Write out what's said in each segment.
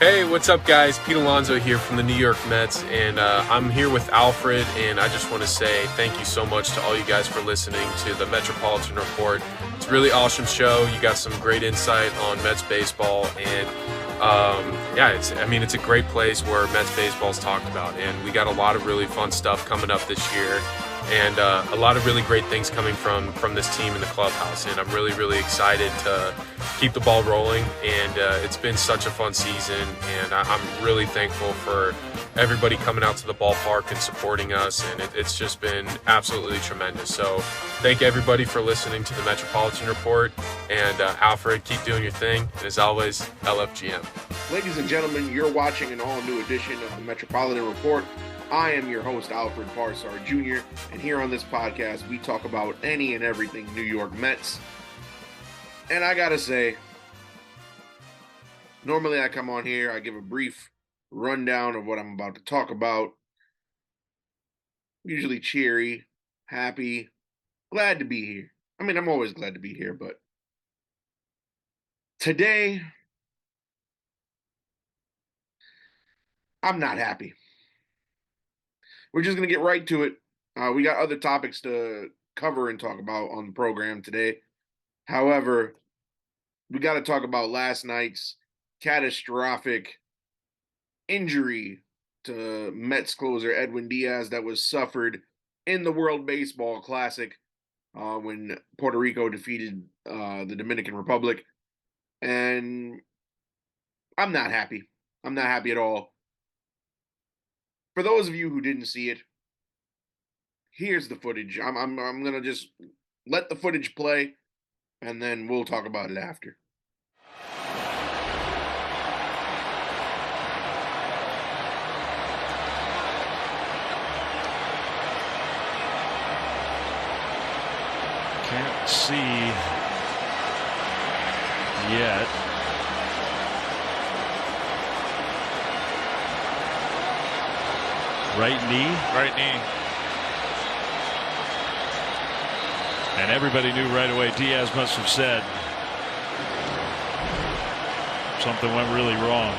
Hey, what's up, guys? Pete Alonso here from the New York Mets, and I'm here with Alfred, and I just want to say thank you so much to all you guys for listening to the Metropolitan Report. It's a really awesome show. You got some great insight on Mets baseball, and it's a great place where Mets baseball is talked about, and we got a lot of really fun stuff coming up this year, and a lot of really great things coming from this team in the clubhouse, and I'm really, really excited to keep the ball rolling, and it's been such a fun season, and I'm really thankful for everybody coming out to the ballpark and supporting us, and it's just been absolutely tremendous. So thank everybody for listening to the Metropolitan Report, and Alfred, keep doing your thing, and as always, LFGM. Ladies and gentlemen, you're watching an all-new edition of the Metropolitan Report. I am your host, Alfred Parsar Jr., and here on this podcast, we talk about any and everything New York Mets. And I gotta say, normally I come on here, I give a brief rundown of what I'm about to talk about. Usually cheery, happy, glad to be here. I mean, I'm always glad to be here, but today, I'm not happy. We're just going to get right to it. We got other topics to cover and talk about on the program today. However, we got to talk about last night's catastrophic injury to Mets closer Edwin Diaz that was suffered in the World Baseball Classic when Puerto Rico defeated the Dominican Republic. And I'm not happy. I'm not happy at all. For those of you who didn't see it, here's the footage. I'm gonna just let the footage play, and then we'll talk about it after. Can't see yet. Right knee. Right knee. And everybody knew right away. Diaz must have said something went really wrong.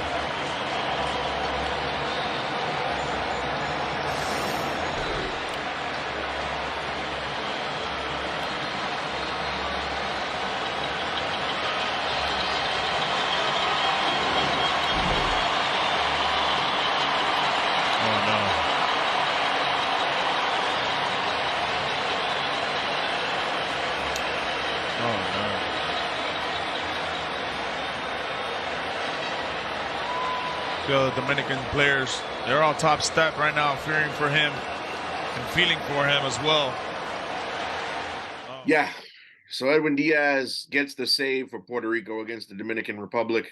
The Dominican players, they're all top step right now, fearing for him and feeling for him as well. Yeah, so Edwin Diaz gets the save for Puerto Rico against the Dominican Republic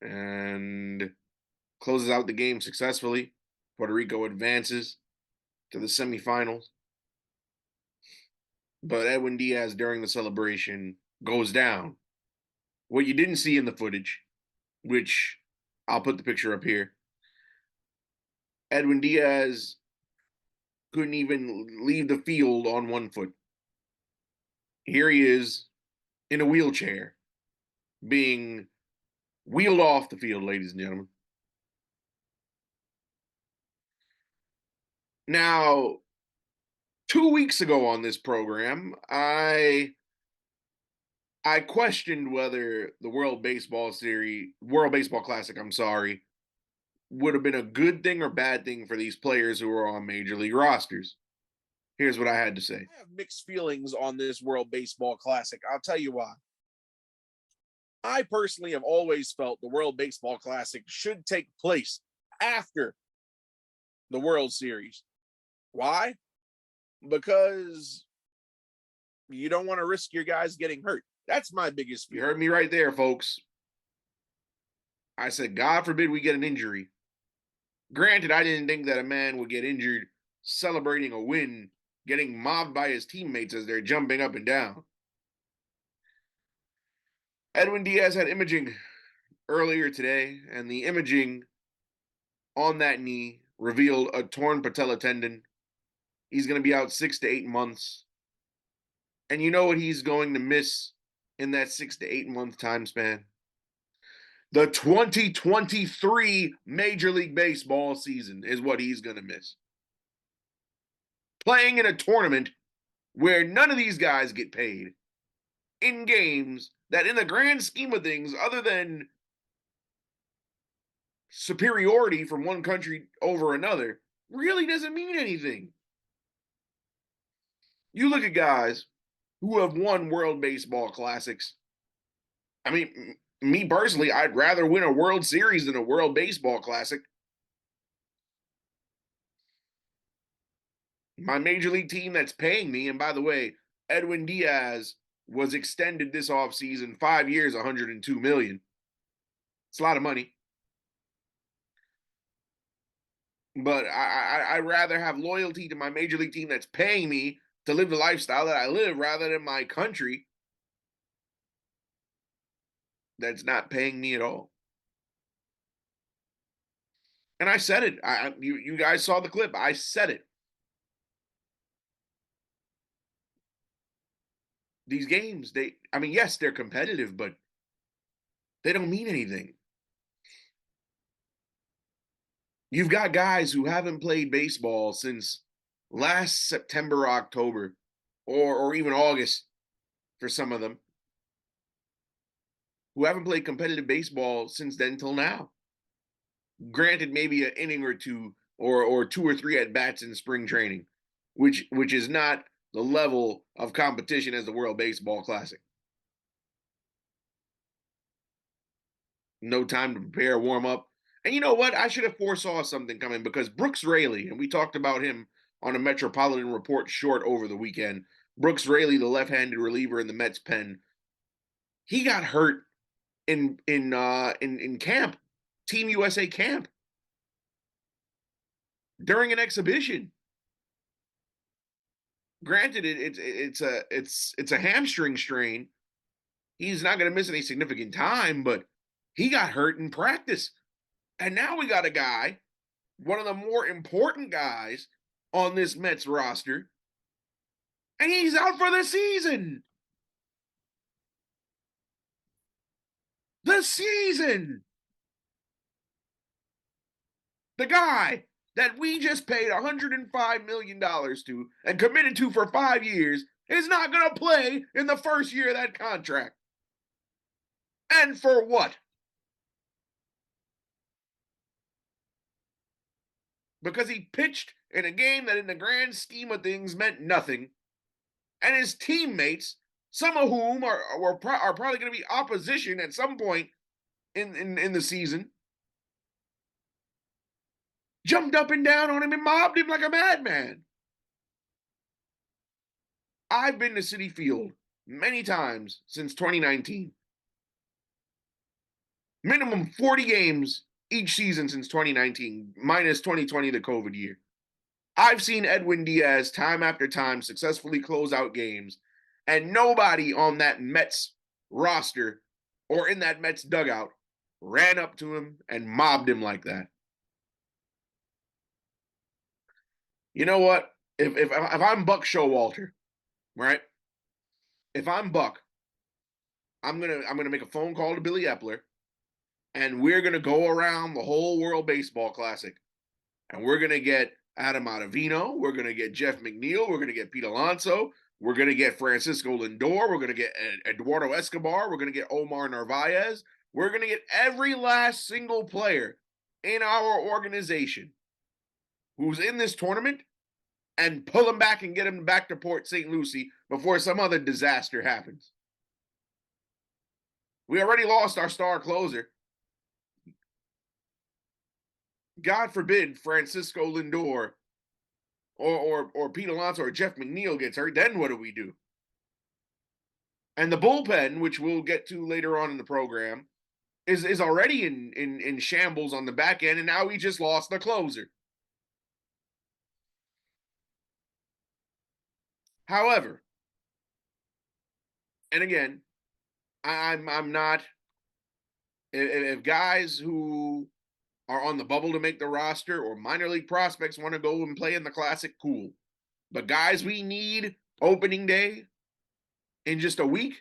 and closes out the game successfully. Puerto Rico advances to the semifinals. But Edwin Diaz, during the celebration, goes down. What you didn't see in the footage, which I'll put the picture up here. Edwin Diaz couldn't even leave the field on one foot. Here he is in a wheelchair being wheeled off the field, ladies and gentlemen. Now, 2 weeks ago on this program, I questioned whether the World Baseball Classic, would have been a good thing or bad thing for these players who are on major league rosters. Here's what I had to say. I have mixed feelings on this World Baseball Classic. I'll tell you why. I personally have always felt the World Baseball Classic should take place after the World Series. Why? Because you don't want to risk your guys getting hurt. That's my biggest fear. You heard me right there, folks. I said, God forbid we get an injury. Granted, I didn't think that a man would get injured celebrating a win, getting mobbed by his teammates as they're jumping up and down. Edwin Diaz had imaging earlier today, and the imaging on that knee revealed a torn patella tendon. He's going to be out 6 to 8 months. And you know what he's going to miss in that 6 to 8 month time span? The 2023 Major League Baseball season is what he's going to miss. Playing in a tournament where none of these guys get paid in games that, in the grand scheme of things, other than superiority from one country over another, really doesn't mean anything. You look at guys who have won World Baseball Classics. I mean, me personally, I'd rather win a World Series than a World Baseball Classic. My major league team that's paying me, and by the way, Edwin Diaz was extended this offseason, 5 years, $102 million. It's a lot of money. But I'd rather have loyalty to my major league team that's paying me to live the lifestyle that I live rather than my country that's not paying me at all. And I said it. You guys saw the clip. I said it. These games, yes, they're competitive, but they don't mean anything. You've got guys who haven't played baseball since last September, October, or even August for some of them, who haven't played competitive baseball since then till now. Granted, maybe an inning or two, or 2 or 3 at-bats in spring training, which is not the level of competition as the World Baseball Classic. No time to prepare, warm up. And you know what? I should have foresaw something coming, because Brooks Raley, and we talked about him on a Metropolitan Report short over the weekend. Brooks Raley, the left-handed reliever in the Mets pen, he got hurt in camp, Team USA camp, during an exhibition. Granted, it's a hamstring strain. He's not going to miss any significant time, but he got hurt in practice. And now we got a guy, one of the more important guys on this Mets roster, and he's out for the season. The season. The guy that we just paid $105 million to and committed to for 5 years is not going to play in the first year of that contract. And for what? Because he pitched in a game that in the grand scheme of things meant nothing, and his teammates, some of whom are probably going to be opposition at some point in the season, jumped up and down on him and mobbed him like a madman. I've been to Citi Field many times since 2019. Minimum 40 games each season since 2019, minus 2020, the COVID year. I've seen Edwin Diaz time after time successfully close out games, and nobody on that Mets roster or in that Mets dugout ran up to him and mobbed him like that. You know what? If I'm Buck Showalter, right? If I'm Buck, I'm gonna make a phone call to Billy Epler, and we're gonna go around the whole World Baseball Classic, and we're gonna get Adam Ottavino, we're gonna get Jeff McNeil, we're gonna get Pete Alonso, we're gonna get Francisco Lindor, we're gonna get Eduardo Escobar, we're gonna get Omar Narvaez, we're gonna get every last single player in our organization who's in this tournament, and pull them back and get them back to Port St. Lucie before some other disaster happens. We already lost our star closer. God forbid Francisco Lindor or Pete Alonso or Jeff McNeil gets hurt. Then what do we do? And the bullpen, which we'll get to later on in the program, is already in shambles on the back end, and now we just lost the closer. However, and again, I'm not, if guys who are on the bubble to make the roster or minor league prospects want to go and play in the Classic, cool. But guys we need opening day in just a week,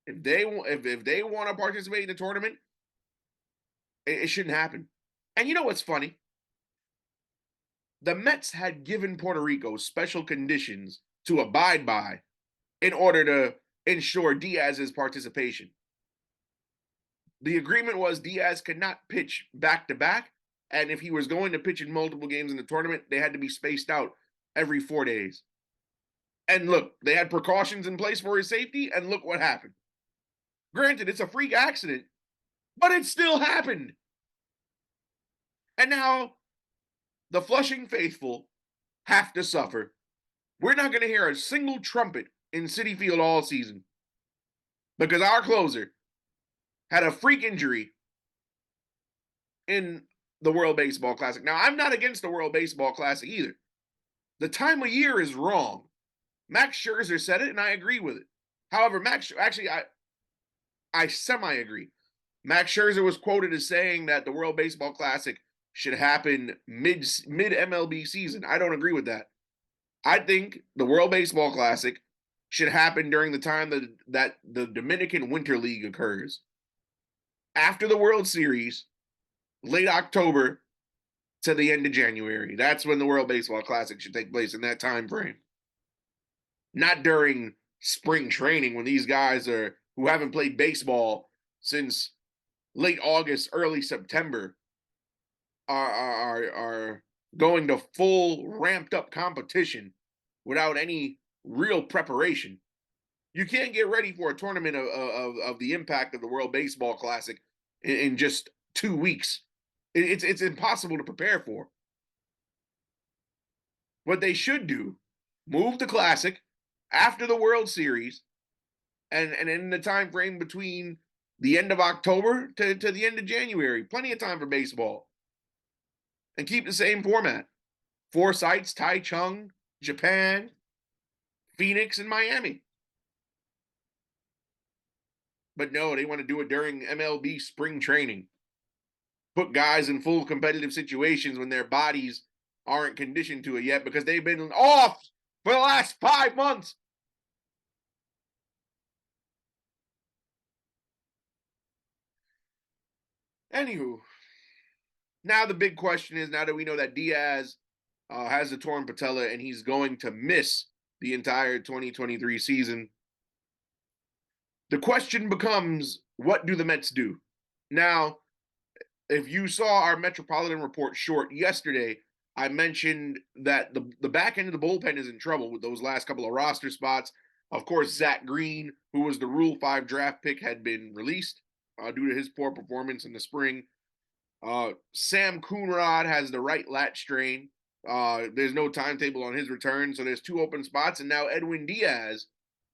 If they want to participate in the tournament, it shouldn't happen. And you know what's funny? The Mets had given Puerto Rico special conditions to abide by in order to ensure Diaz's participation. The agreement was Diaz could not pitch back to back, and if he was going to pitch in multiple games in the tournament, they had to be spaced out every 4 days. And look, they had precautions in place for his safety, and look what happened. Granted, it's a freak accident, but it still happened. And now the Flushing faithful have to suffer. We're not going to hear a single trumpet in Citi Field all season because our closer had a freak injury in the World Baseball Classic. Now, I'm not against the World Baseball Classic either. The time of year is wrong. Max Scherzer said it, and I agree with it. However, I semi-agree. Max Scherzer was quoted as saying that the World Baseball Classic should happen mid MLB season. I don't agree with that. I think the World Baseball Classic should happen during the time that the Dominican Winter League occurs. After the World Series, late October to the end of January. That's when the World Baseball Classic should take place, in that time frame. Not during spring training when these guys who haven't played baseball since late August, early September are going to full ramped up competition without any real preparation. You can't get ready for a tournament of the impact of the World Baseball Classic in just 2 weeks. It's impossible to prepare for. What they should do, move the Classic after the World Series, and in the time frame between the end of October to the end of January. Plenty of time for baseball. And keep the same format. 4 sites, Taichung, Japan, Phoenix, and Miami. But no, they want to do it during MLB spring training. Put guys in full competitive situations when their bodies aren't conditioned to it yet because they've been off for the last 5 months. Anywho, now the big question is, now that we know that Diaz has a torn patella and he's going to miss the entire 2023 season, the question becomes, what do the Mets do? Now, if you saw our Metropolitan Report short yesterday, I mentioned that the back end of the bullpen is in trouble with those last couple of roster spots. Of course, Zach Green, who was the Rule 5 draft pick, had been released due to his poor performance in the spring. Sam Coonrod has the right lat strain. There's no timetable on his return, so there's 2 open spots, and now Edwin Diaz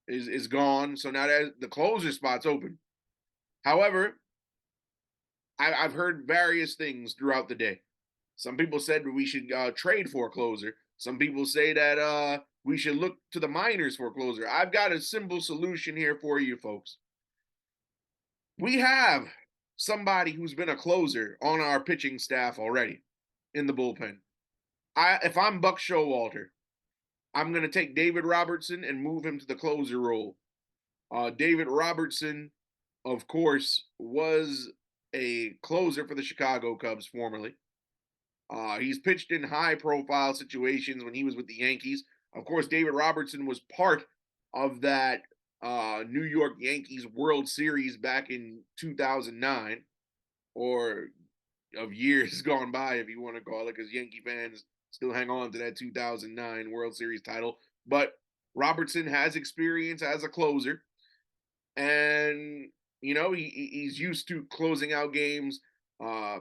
is gone, so now the closer spot's open. However, I've heard various things throughout the day. Some people said we should trade for a closer. Some people say that we should look to the minors for a closer. I've got a simple solution here for you folks. We have somebody who's been a closer on our pitching staff already in the bullpen. If I'm Buck Showalter, I'm going to take David Robertson and move him to the closer role. David Robertson, of course, was a closer for the Chicago Cubs formerly. He's pitched in high-profile situations when he was with the Yankees. Of course, David Robertson was part of that New York Yankees World Series back in 2009, or of years gone by, if you want to call it, because Yankee fans still hang on to that 2009 World Series title. But Robertson has experience as a closer, and he's used to closing out games,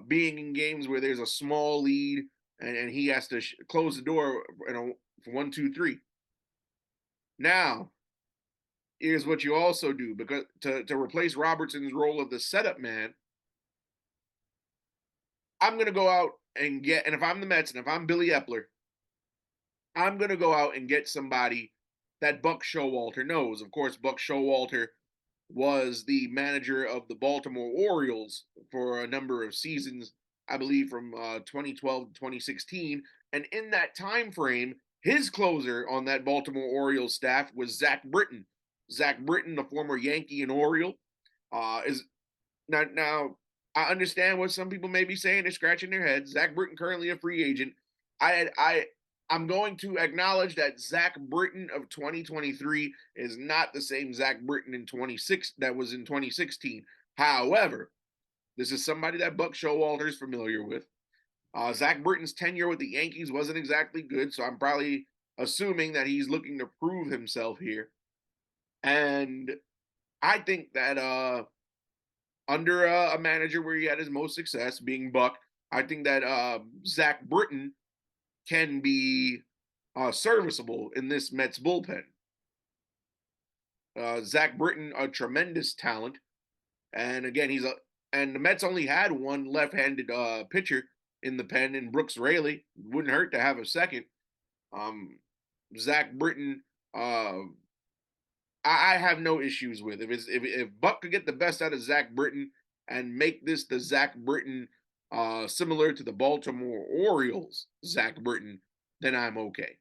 being in games where there's a small lead, and he has to close the door for 1, 2, 3. Now, here's what you also do, because to replace Robertson's role of the setup man, I'm going to go out and if I'm the Mets and if I'm Billy Epler, I'm going to go out and get somebody that Buck Showalter knows. Of course, Buck Showalter was the manager of the Baltimore Orioles for a number of seasons, I believe from 2012 to 2016. And in that time frame, his closer on that Baltimore Orioles staff was Zach Britton, Zach Britton, the former Yankee and Oriole, is now. I understand what some people may be saying. They're scratching their heads. Zach Britton currently a free agent. I'm going to acknowledge that Zach Britton of 2023 is not the same Zach Britton that was in 2016. However, this is somebody that Buck Showalter is familiar with. Zach Britton's tenure with the Yankees wasn't exactly good, so I'm probably assuming that he's looking to prove himself here. And I think that under a manager where he had his most success, being Buck, I think that Zach Britton can be serviceable in this Mets bullpen. Zach Britton, a tremendous talent, and again, and the Mets only had one left-handed pitcher in the pen in Brooks Raley. Wouldn't hurt to have a second. Zach Britton, I have no issues with. If Buck could get the best out of Zach Britton and make this the Zach Britton similar to the Baltimore Orioles Zach Britton, then I'm okay.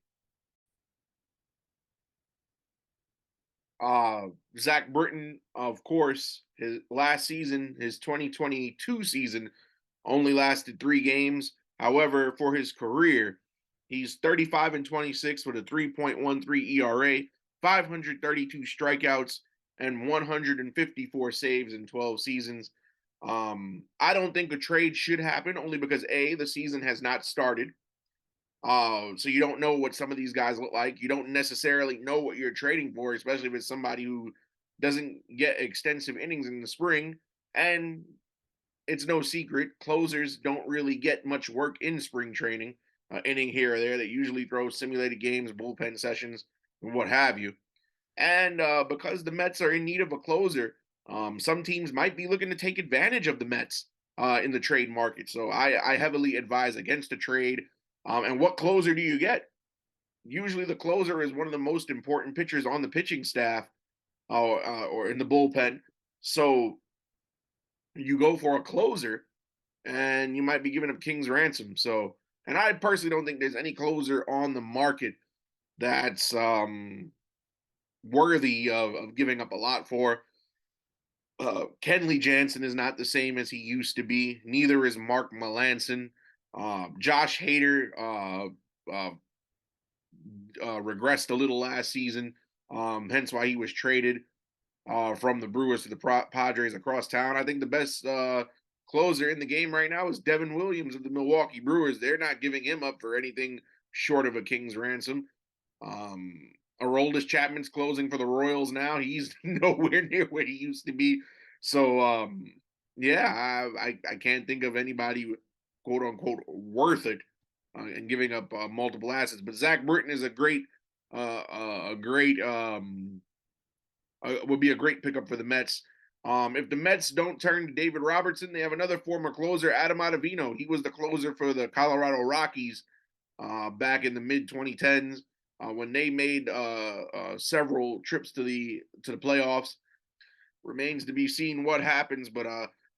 Zach Britton, of course, his last season, his 2022 season, only lasted 3 games. However, for his career, he's 35-26 with a 3.13 ERA, 532 strikeouts, and 154 saves in 12 seasons. I don't think a trade should happen, only because A, the season has not started. So you don't know what some of these guys look like. You don't necessarily know what you're trading for, especially if it's somebody who doesn't get extensive innings in the spring. And it's no secret, closers don't really get much work in spring training, inning here or there. They usually throw simulated games, bullpen sessions, and what have you. And because the Mets are in need of a closer, some teams might be looking to take advantage of the Mets in the trade market. So I heavily advise against a trade. And what closer do you get? Usually the closer is one of the most important pitchers on the pitching staff or in the bullpen. So you go for a closer and you might be giving up king's ransom. So, and I personally don't think there's any closer on the market that's worthy of giving up a lot for. Kenley Jansen is not the same as he used to be. Neither is Mark Melancon. Josh Hader regressed a little last season, hence why he was traded from the Brewers to the Padres across town. I think the best closer in the game right now is Devin Williams of the Milwaukee Brewers. They're not giving him up for anything short of a king's ransom. Aroldis Chapman's closing for the Royals now. He's nowhere near where he used to be. So, yeah, I can't think of anybody, quote unquote, worth it and giving up multiple assets. But Zach Britton is would be a great pickup for the Mets. If the Mets don't turn to David Robertson, they have another former closer, Adam Ottavino. He was the closer for the Colorado Rockies back in the mid-2010s. When they made several trips to the playoffs. Remains to be seen what happens, but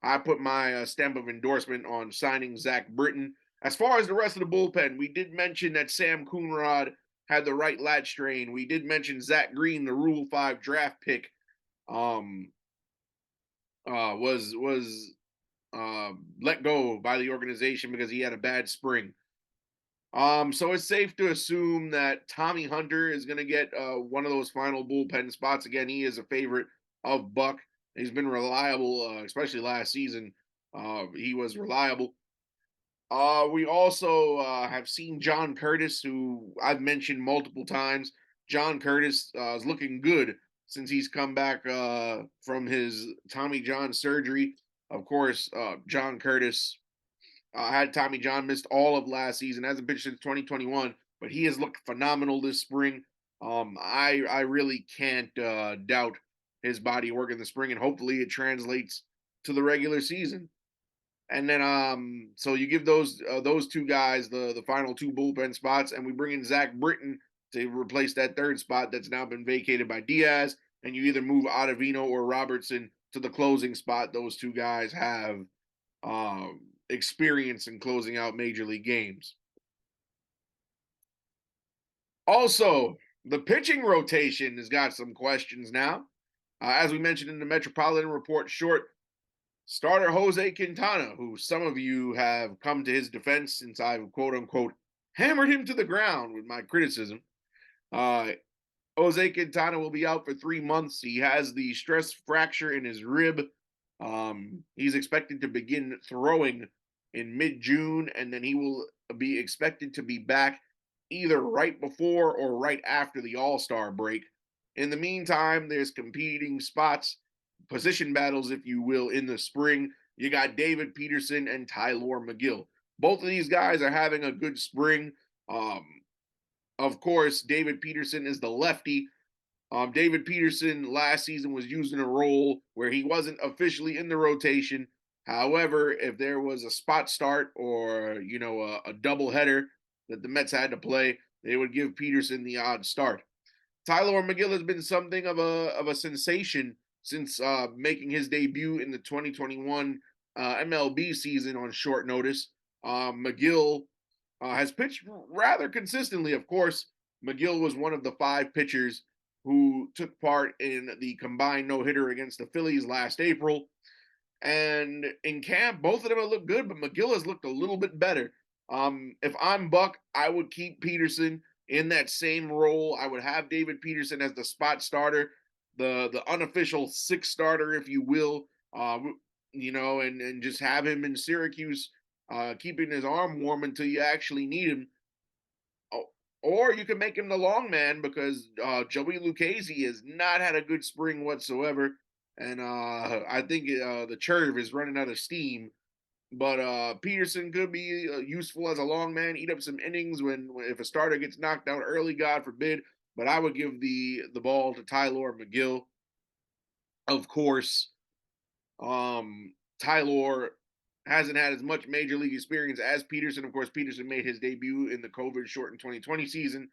I put my stamp of endorsement on signing Zach Britton. As far as the rest of the bullpen, we did mention that Sam Coonrod had the right lat strain. We did mention Zach Green, the Rule 5 draft pick, was let go by the organization because he had a bad spring. So it's safe to assume that Tommy Hunter is going to get one of those final bullpen spots. Again, he is a favorite of Buck. He's been reliable, especially last season. He was reliable. We also have seen John Curtis, who I've mentioned multiple times. John Curtis is looking good since he's come back from his Tommy John surgery. Of course, John Curtis had Tommy John, missed all of last season, hasn't pitched since 2021, but he has looked phenomenal this spring. I really can't doubt his body work in the spring, and hopefully it translates to the regular season. And then, so you give those two guys the final 2 bullpen spots, and we bring in Zach Britton to replace that 3rd spot that's now been vacated by Diaz, and you either move Ottavino or Robertson to the closing spot. Those 2 guys have experience in closing out major league games. Also, The pitching rotation has got some questions now. As we mentioned in the Metropolitan Report short, starter Jose Quintana, who some of you have come to his defense since I've quote unquote hammered him to the ground with my criticism. Jose Quintana will be out for 3 months. He has the stress fracture in his rib. He's expected to begin throwing in mid-June, and then he will be expected to be back either right before or right after the All-Star break. In the meantime, there's competing spots, position battles, if you will, in the spring. You got David Peterson and Tylor Megill. Both of these guys are having a good spring. Of course, David Peterson is the lefty. David Peterson last season was used in a role where he wasn't officially in the rotation. However, if there was a spot start or, a double header that the Mets had to play, they would give Peterson the odd start. Tylor Megill has been something of a sensation since making his debut in the 2021 MLB season on short notice. Megill has pitched rather consistently. Of course, Megill was one of the 5 pitchers who took part in the combined no-hitter against the Phillies last April. And in camp, both of them have looked good, but Megill has looked a little bit better. If I'm Buck, I would keep Peterson in that same role. I would have David Peterson as the spot starter, the unofficial 6th starter, if you will, and just have him in Syracuse, keeping his arm warm until you actually need him. Or you can make him the long man because Joey Lucchesi has not had a good spring whatsoever. And I think the Churv is running out of steam. But Peterson could be useful as a long man, eat up some innings if a starter gets knocked out early, God forbid. But I would give the ball to Tylor Megill. Of course, Tylor hasn't had as much major league experience as Peterson. Of course, Peterson made his debut in the COVID-shortened 2020 season.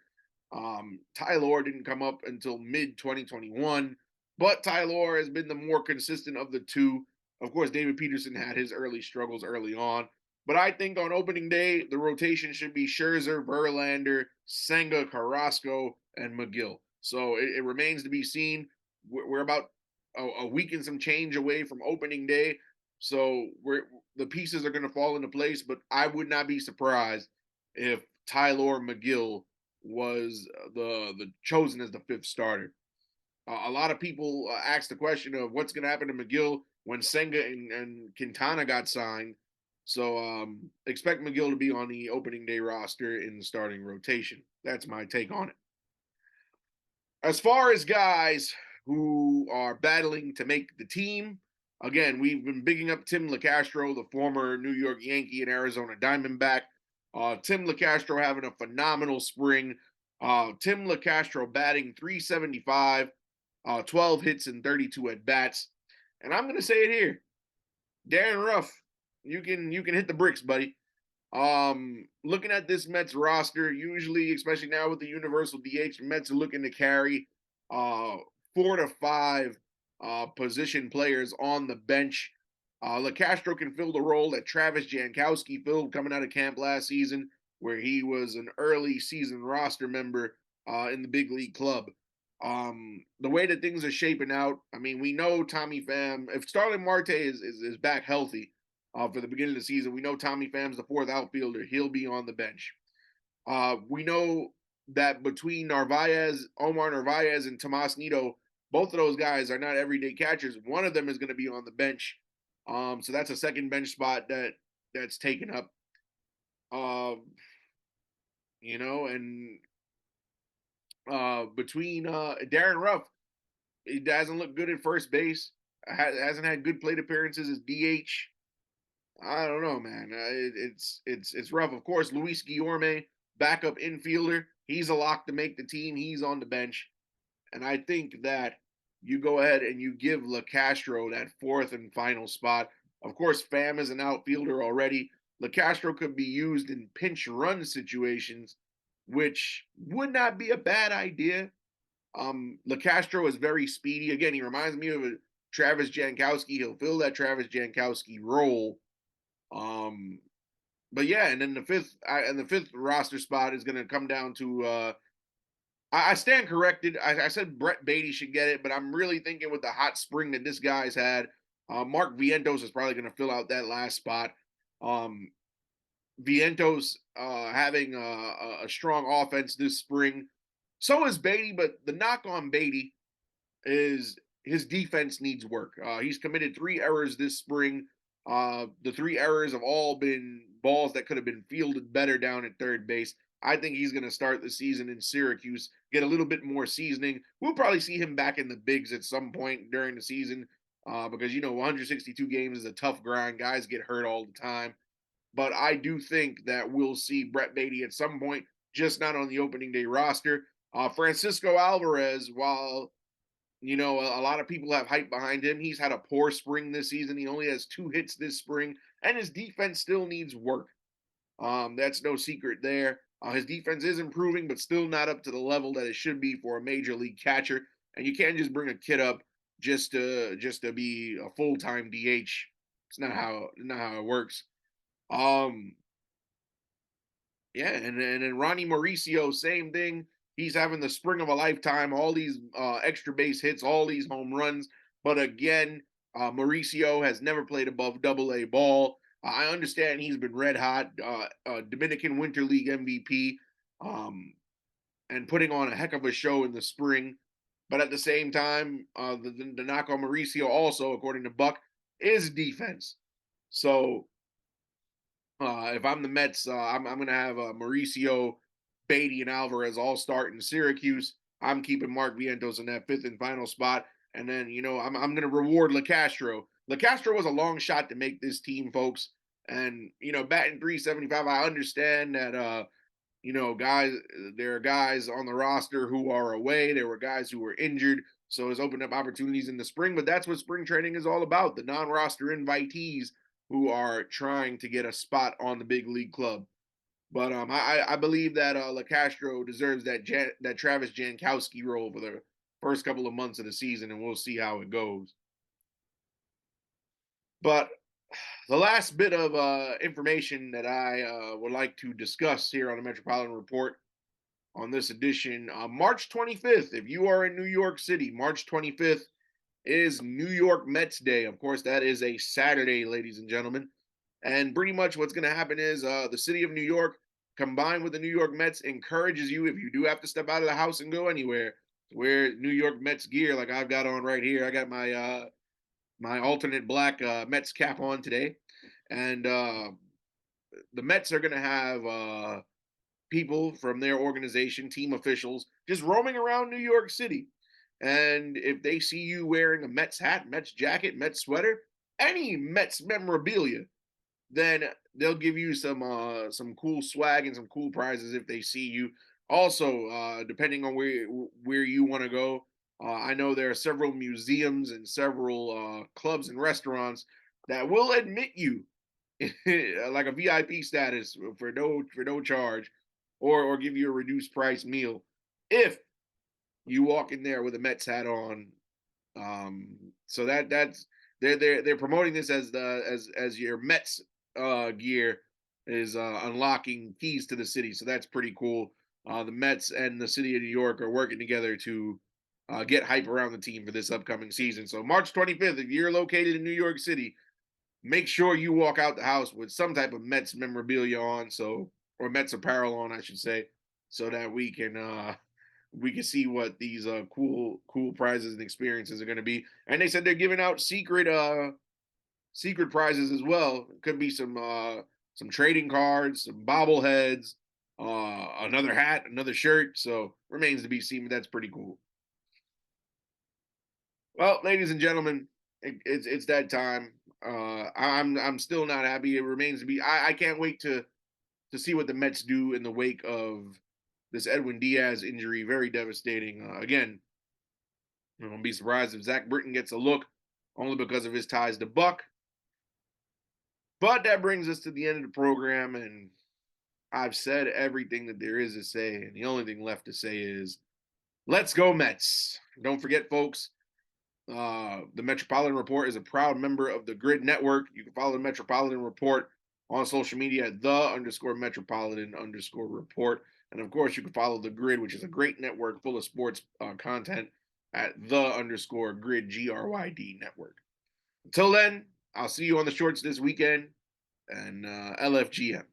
Tylor didn't come up until mid-2021, but Tylor has been the more consistent of the two. Of course, David Peterson had his early struggles early on, but I think on opening day, the rotation should be Scherzer, Verlander, Senga, Carrasco, and Megill. So it remains to be seen. We're about a week and some change away from opening day. So the pieces are going to fall into place, but I would not be surprised if Tylor Megill was the chosen as the 5th starter. A lot of people asked the question of what's going to happen to Megill when Senga and Quintana got signed. So expect Megill to be on the opening day roster in the starting rotation. That's my take on it. As far as guys who are battling to make the team, again, we've been bigging up Tim LeCastro, the former New York Yankee and Arizona Diamondback. Tim LeCastro having a phenomenal spring. Tim LeCastro batting .375, 12 hits and 32 at-bats. And I'm going to say it here. Darren Ruff, you can hit the bricks, buddy. Looking at this Mets roster, usually, especially now with the universal DH, Mets are looking to carry 4 to 5 position players on the bench. LeCastro can fill the role that Travis Jankowski filled coming out of camp last season, where he was an early season roster member in the big league club. The way that things are shaping out, I mean, we know Tommy Pham, if Starling Marte is back healthy for the beginning of the season, we know Tommy Pham's the 4th outfielder. He'll be on the bench. We know that between Omar Narvaez, and Tomas Nido, both of those guys are not everyday catchers. One of them is going to be on the bench. So that's a second bench spot that's taken up. And between Darren Ruff, he doesn't look good at first base. Hasn't had good plate appearances as DH. I don't know, man. It's rough. Of course, Luis Guillorme, backup infielder. He's a lock to make the team. He's on the bench. And I think that you go ahead and you give LeCastro that 4th and final spot. Of course, Pham is an outfielder already. LeCastro could be used in pinch run situations, which would not be a bad idea. LeCastro is very speedy. Again, he reminds me of a Travis Jankowski. He'll fill that Travis Jankowski role. But yeah, and then the fifth roster spot is going to come down to I stand corrected. I said Brett Beatty should get it, but I'm really thinking with the hot spring that this guy's had, Mark Vientos is probably going to fill out that last spot. Vientos having a strong offense this spring. So is Beatty, but the knock on Beatty is his defense needs work. He's committed 3 errors this spring. The 3 errors have all been balls that could have been fielded better down at third base. I think he's going to start the season in Syracuse, get a little bit more seasoning. We'll probably see him back in the bigs at some point during the season because, 162 games is a tough grind. Guys get hurt all the time. But I do think that we'll see Brett Beatty at some point, just not on the opening day roster. Francisco Alvarez, while a lot of people have hype behind him, he's had a poor spring this season. He only has 2 hits this spring, and his defense still needs work. That's no secret there. His defense is improving, but still not up to the level that it should be for a major league catcher. And you can't just bring a kid up just to be a full-time DH. It's not how it works. Yeah, and then Ronnie Mauricio, same thing. He's having the spring of a lifetime, all these extra base hits, all these home runs. But again, Mauricio has never played above Double-A ball. I understand he's been red hot, Dominican Winter League MVP, and putting on a heck of a show in the spring. But at the same time, the knock on Mauricio also, according to Buck, is defense. So if I'm the Mets, I'm going to have Mauricio, Beatty, and Alvarez all start in Syracuse. I'm keeping Mark Vientos in that 5th and final spot. And then, I'm going to reward LeCastro. LeCastro was a long shot to make this team, folks. And, batting .375, I understand that, guys, there are guys on the roster who are away. There were guys who were injured. So it's opened up opportunities in the spring. But that's what spring training is all about, the non-roster invitees who are trying to get a spot on the big league club. But I believe that LeCastro deserves that Travis Jankowski role for the first couple of months of the season, and we'll see how it goes. But the last bit of information that I would like to discuss here on the Metropolitan Report on this edition, March 25th, if you are in New York City, March 25th is New York Mets Day. Of course, that is a Saturday, ladies and gentlemen. And pretty much what's going to happen is the city of New York, combined with the New York Mets, encourages you, if you do have to step out of the house and go anywhere, to wear New York Mets gear like I've got on right here. I got my my alternate black Mets cap on today. And the Mets are going to have people from their organization, team officials, just roaming around New York City. And if they see you wearing a Mets hat, Mets jacket, Mets sweater, any Mets memorabilia, then they'll give you some cool swag and some cool prizes if they see you. Also, depending on where you want to go, I know there are several museums and several clubs and restaurants that will admit you like a VIP status for no charge, or give you a reduced price meal if you walk in there with a Mets hat on. So that's they're promoting this as your Mets gear is unlocking keys to the city. So that's pretty cool. The Mets and the city of New York are working together to get hype around the team for this upcoming season. So March 25th, if you're located in New York City, make sure you walk out the house with some type of Mets memorabilia on, or Mets apparel on, I should say, so that we can see what these cool prizes and experiences are going to be. And they said they're giving out secret prizes as well. It could be some trading cards, some bobbleheads, another hat, another shirt. So remains to be seen, but that's pretty cool. Well, ladies and gentlemen, it's that time. I'm still not happy. It remains to be. I can't wait to see what the Mets do in the wake of this Edwin Diaz injury. Very devastating. Again, I won't be surprised if Zach Britton gets a look, only because of his ties to Buck. But that brings us to the end of the program, and I've said everything that there is to say, and the only thing left to say is, let's go Mets. Don't forget, folks, the Metropolitan Report is a proud member of the Grid Network. You can follow the Metropolitan Report on social media at _Metropolitan_Report. And of course, you can follow The Grid, which is a great network full of sports content at _grid, GRYD network. Until then, I'll see you on the shorts this weekend, and LFGM.